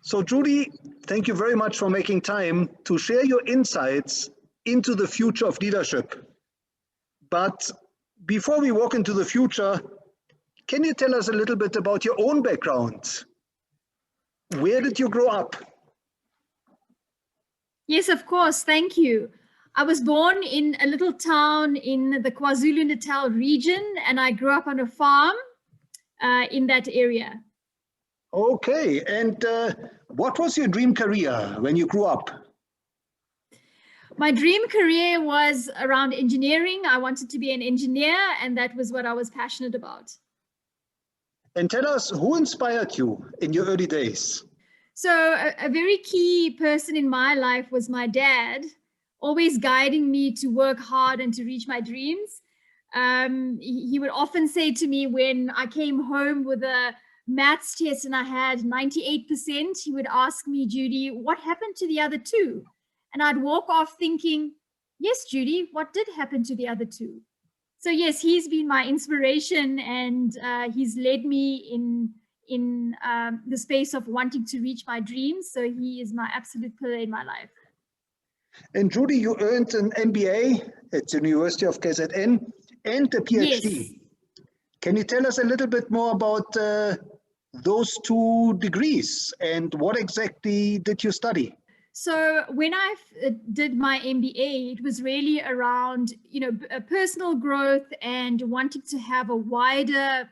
So Judy, thank you very much for making time to share your insights into the future of leadership. But before we walk into the future, can you tell us a little bit about your own background? Where did you grow up? Yes, of course. Thank you. I was born in a little town in the KwaZulu-Natal region, and I grew up on a farm in that area. Okay, and what was your dream career when you grew up? My dream career was around engineering. I wanted to be an engineer, and that was what I was passionate about. And tell us, who inspired you in your early days? So a very key person in my life was my dad, always guiding me to work hard and to reach my dreams. He would often say to me when I came home with a maths test and I had 98%, he would ask me, Judy, what happened to the other two? And I'd walk off thinking, yes, Judy, what did happen to the other two? So yes, he's been my inspiration, and he's led me in the space of wanting to reach my dreams. So he is my absolute pillar in my life. And Judy, you earned an MBA at the University of KZN and a PhD. Yes. Can you tell us a little bit more about those two degrees and what exactly did you study? So when I did my MBA, it was really around, personal growth and wanting to have a wider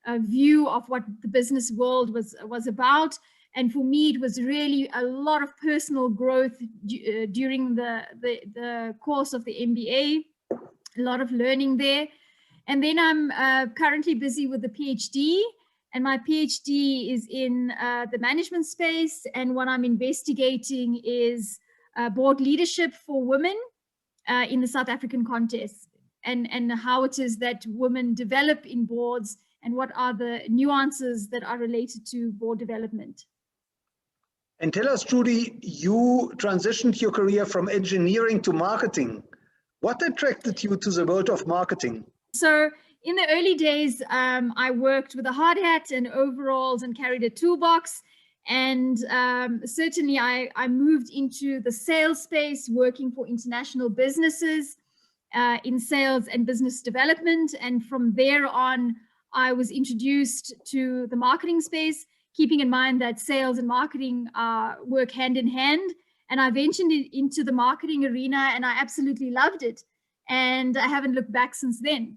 view of what the business world was about. And for me, it was really a lot of personal growth during the course of the MBA, a lot of learning there. And then I'm currently busy with the PhD, and my PhD is in the management space. And what I'm investigating is board leadership for women in the South African context, and how it is that women develop in boards, and what are the nuances that are related to board development. And tell us, Judy, you transitioned your career from engineering to marketing. What attracted you to the world of marketing? So in the early days, I worked with a hard hat and overalls and carried a toolbox. And certainly I moved into the sales space, working for international businesses in sales and business development. And from there on, I was introduced to the marketing space, keeping in mind that sales and marketing work hand in hand. And I ventured into the marketing arena, and I absolutely loved it. And I haven't looked back since then.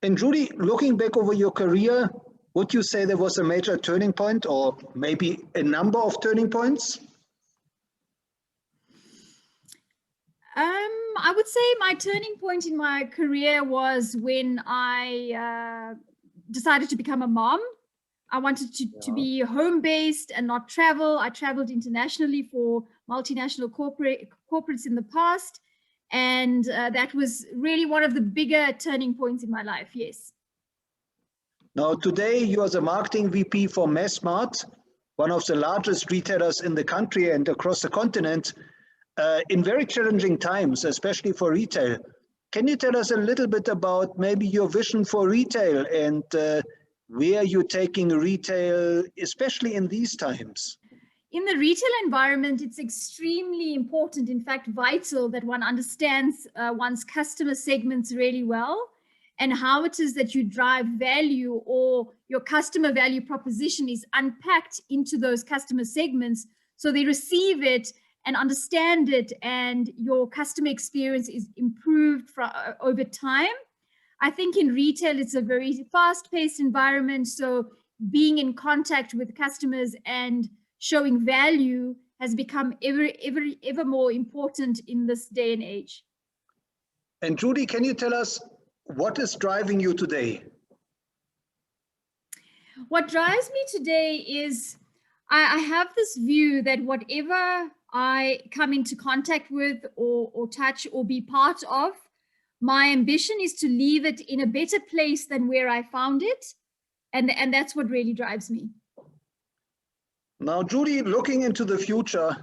And Judy, looking back over your career, would you say there was a major turning point, or maybe a number of turning points? I would say my turning point in my career was when I decided to become a mom. I wanted to be home-based and not travel. I traveled internationally for multinational corporates in the past. And that was really one of the bigger turning points in my life, yes. Now, today you are the marketing VP for Massmart, one of the largest retailers in the country and across the continent, in very challenging times, especially for retail. Can you tell us a little bit about maybe your vision for retail and where you're taking retail, especially in these times? In the retail environment, it's extremely important, in fact, vital, that one understands one's customer segments really well, and how it is that you drive value, or your customer value proposition is unpacked into those customer segments so they receive it and understand it, and your customer experience is improved over time. I think in retail, it's a very fast-paced environment, so being in contact with customers and showing value has become ever more important in this day and age. And Judy, can you tell us what is driving you today? What drives me today is I have this view that whatever I come into contact with or touch or be part of, my ambition is to leave it in a better place than where I found it. And that's what really drives me. Now, Judy, looking into the future,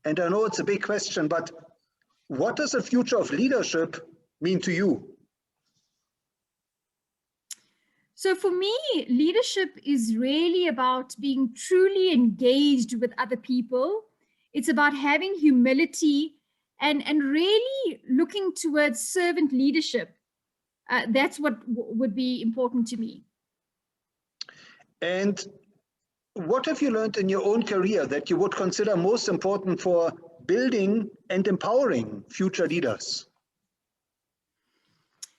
and I know it's a big question, but what does the future of leadership mean to you? So for me, leadership is really about being truly engaged with other people. It's about having humility and really looking towards servant leadership. That's what would be important to me. And what have you learned in your own career that you would consider most important for building and empowering future leaders?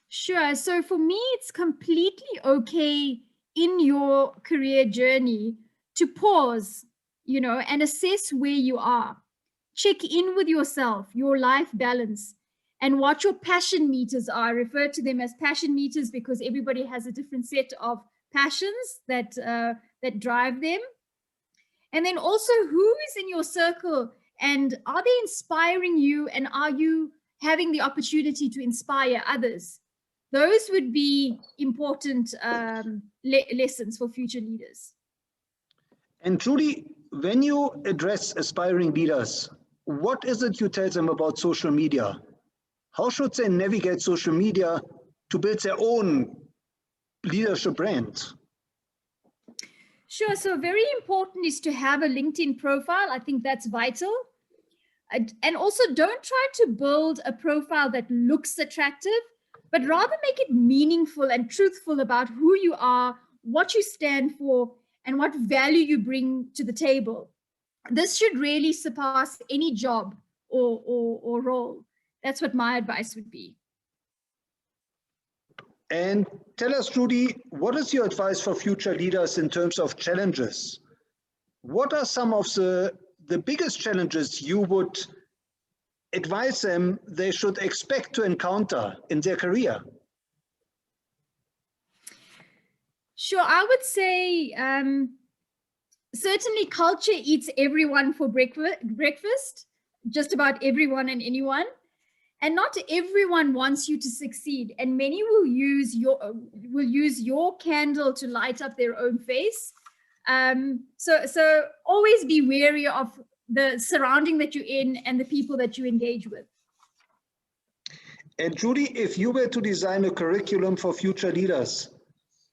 Sure. So for me, it's completely okay in your career journey to pause, and assess where you are. Check in with yourself, your life balance, and what your passion meters are. I refer to them as passion meters because everybody has a different set of passions that drive them. And then also, who is in your circle, and are they inspiring you, and are you having the opportunity to inspire others? Those would be important lessons for future leaders. And Judy, when you address aspiring leaders, what is it you tell them about social media? How should they navigate social media to build their own leadership brand? Sure. So very important is to have a LinkedIn profile. I think that's vital. And also, don't try to build a profile that looks attractive, but rather make it meaningful and truthful about who you are, what you stand for, and what value you bring to the table. This should really surpass any job or role. That's what my advice would be. And tell us, Judy, what is your advice for future leaders in terms of challenges? What are some of the biggest challenges you would advise them they should expect to encounter in their career? Sure, I would say certainly culture eats everyone for breakfast, just about everyone and anyone. And not everyone wants you to succeed, and many will use your candle to light up their own face. So always be wary of the surrounding that you're in and the people that you engage with. And Judy, if you were to design a curriculum for future leaders,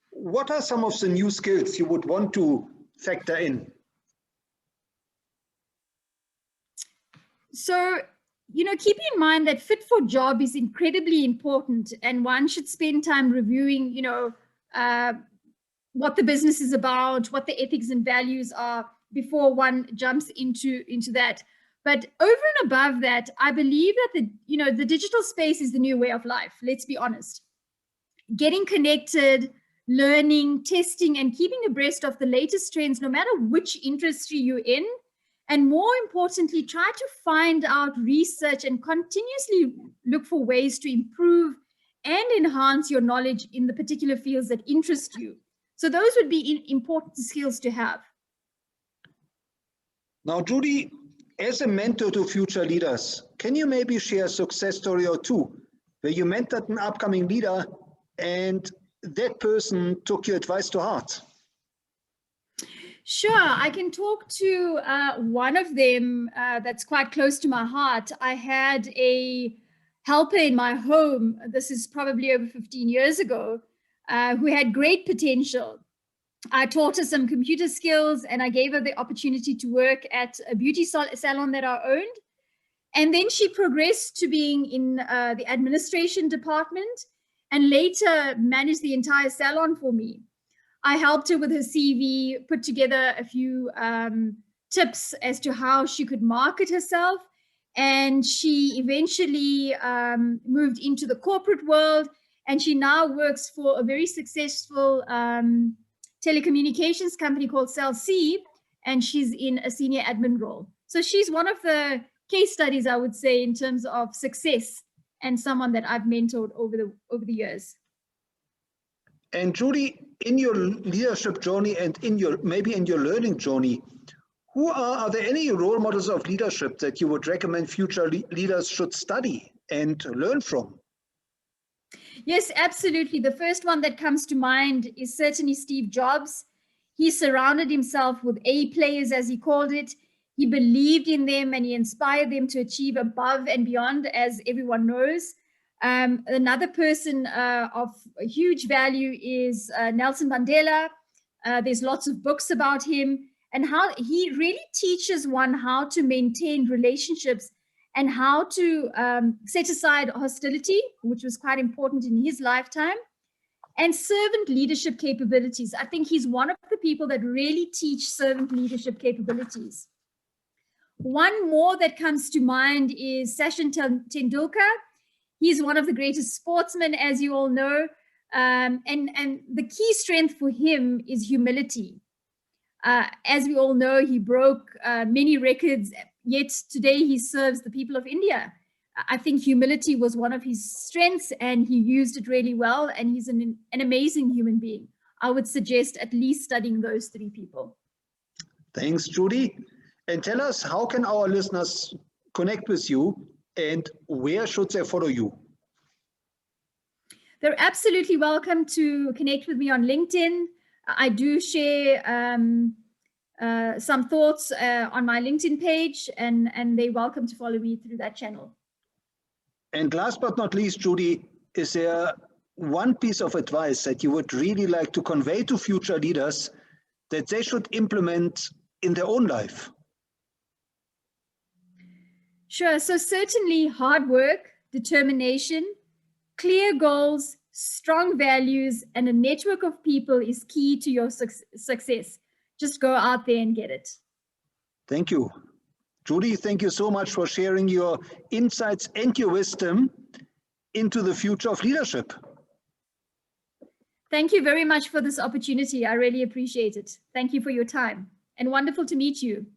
what are some of the new skills you would want to factor in? So, keep in mind that fit for job is incredibly important, and one should spend time reviewing, what the business is about, what the ethics and values are before one jumps into that. But over and above that, I believe that the digital space is the new way of life. Let's be honest. Getting connected, learning, testing, and keeping abreast of the latest trends, no matter which industry you're in. And more importantly, try to find out, research, and continuously look for ways to improve and enhance your knowledge in the particular fields that interest you. So those would be important skills to have. Now, Judy, as a mentor to future leaders, can you maybe share a success story or two where you mentored an upcoming leader and that person took your advice to heart? Sure, I can talk to one of them that's quite close to my heart. I had a helper in my home, this is probably over 15 years ago, who had great potential. I taught her some computer skills, and I gave her the opportunity to work at a beauty salon that I owned. And then she progressed to being in the administration department and later managed the entire salon for me. I helped her with her CV, put together a few tips as to how she could market herself. And she eventually moved into the corporate world, and she now works for a very successful telecommunications company called Cell C, and she's in a senior admin role. So she's one of the case studies, I would say, in terms of success, and someone that I've mentored over the years. And Judy, in your leadership journey and in your learning journey, are there any role models of leadership that you would recommend future leaders should study and learn from? Yes, absolutely. The first one that comes to mind is certainly Steve Jobs. He surrounded himself with A players, as he called it. He believed in them and he inspired them to achieve above and beyond, as everyone knows. Another person of huge value is Nelson Mandela. There's lots of books about him, and how he really teaches one how to maintain relationships and how to set aside hostility, which was quite important in his lifetime, and servant leadership capabilities. I think he's one of the people that really teach servant leadership capabilities. One more that comes to mind is Sachin Tendulkar. He's one of the greatest sportsmen, as you all know, and the key strength for him is humility. As we all know, he broke many records, yet today he serves the people of India. I think humility was one of his strengths, and he used it really well, and he's an amazing human being. I would suggest at least studying those three people. Thanks, Judy. And tell us, how can our listeners connect with you, and where should they follow you? They're absolutely welcome to connect with me on LinkedIn. I do share some thoughts on my LinkedIn page, and they're welcome to follow me through that channel. And last but not least, Judy, is there one piece of advice that you would really like to convey to future leaders that they should implement in their own life? Sure. So certainly hard work, determination, clear goals, strong values, and a network of people is key to your success. Just go out there and get it. Thank you. Judy, thank you so much for sharing your insights and your wisdom into the future of leadership. Thank you very much for this opportunity. I really appreciate it. Thank you for your time, and wonderful to meet you.